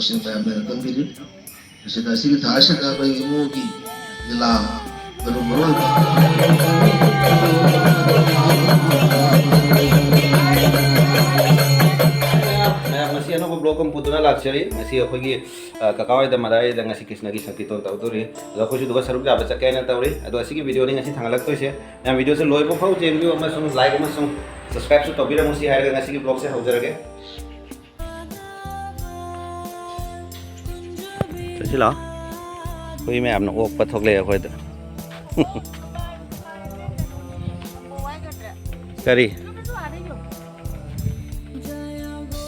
ꯃꯁꯤꯡ ꯃꯌꯥꯝꯅ ꯇꯝꯕꯤꯔꯤ ꯃꯁꯤꯗ ꯑꯁꯤꯒꯤ ꯊꯥ ꯑꯁꯤꯗ ꯑꯩꯈꯣꯏ ꯏꯃꯨꯒꯤ ꯂꯤꯂꯥ ꯃꯔꯨ ngasi ano blog ang puto na luxury ngasi akogi kakaway da maday da ngasi kisnagi sankitong tawduri ado ko su duga saruk jaba chakay na tawri ado asigi video ni ngasi thangalak to se na video se loi po phau chenbi ama sung like ama sung subscribe su tobira musi hair ngasi ki blog se haujarage chhi la koi me amna ok pathok le khoi da kari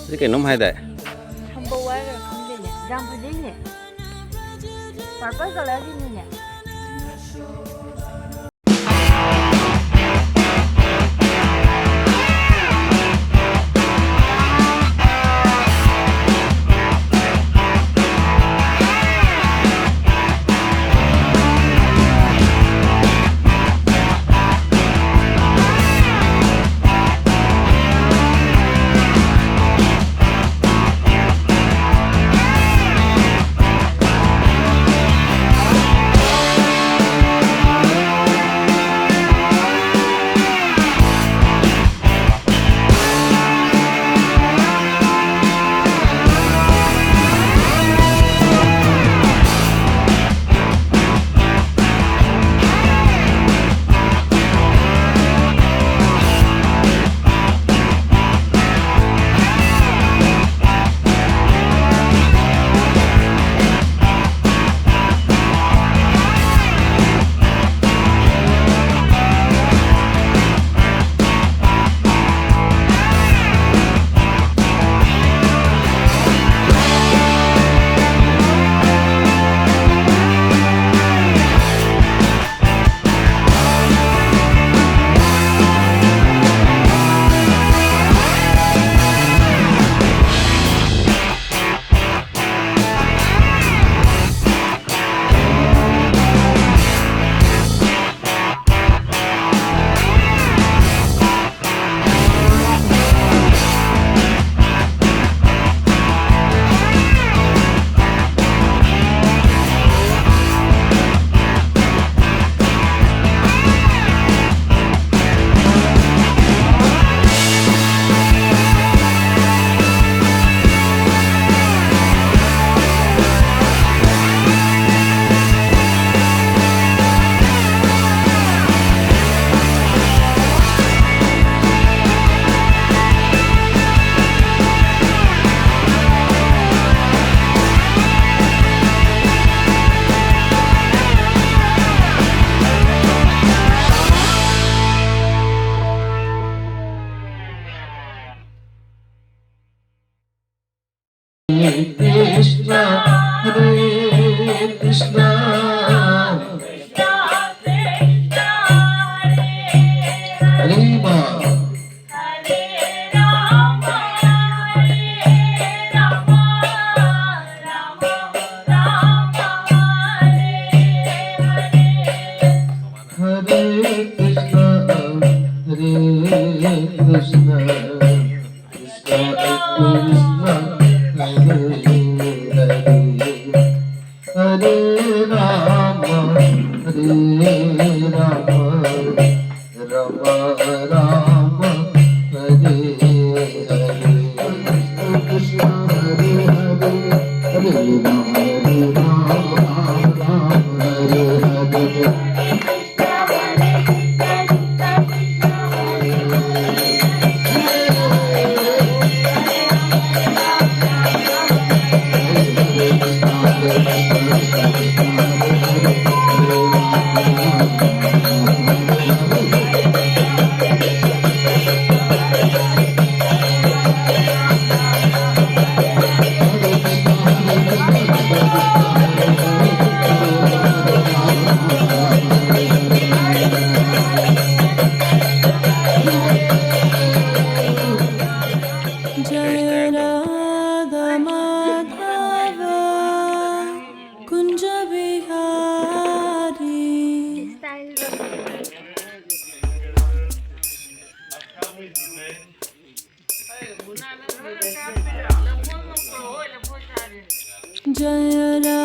cái cái nôm hay đấy không bố quá rồi không gì nhỉ răng phải đi nhỉ phải có cái lấy gì nhỉ Krishna Hare Krishna Hare Jaya Radha Madhava Kunja Jaya Ram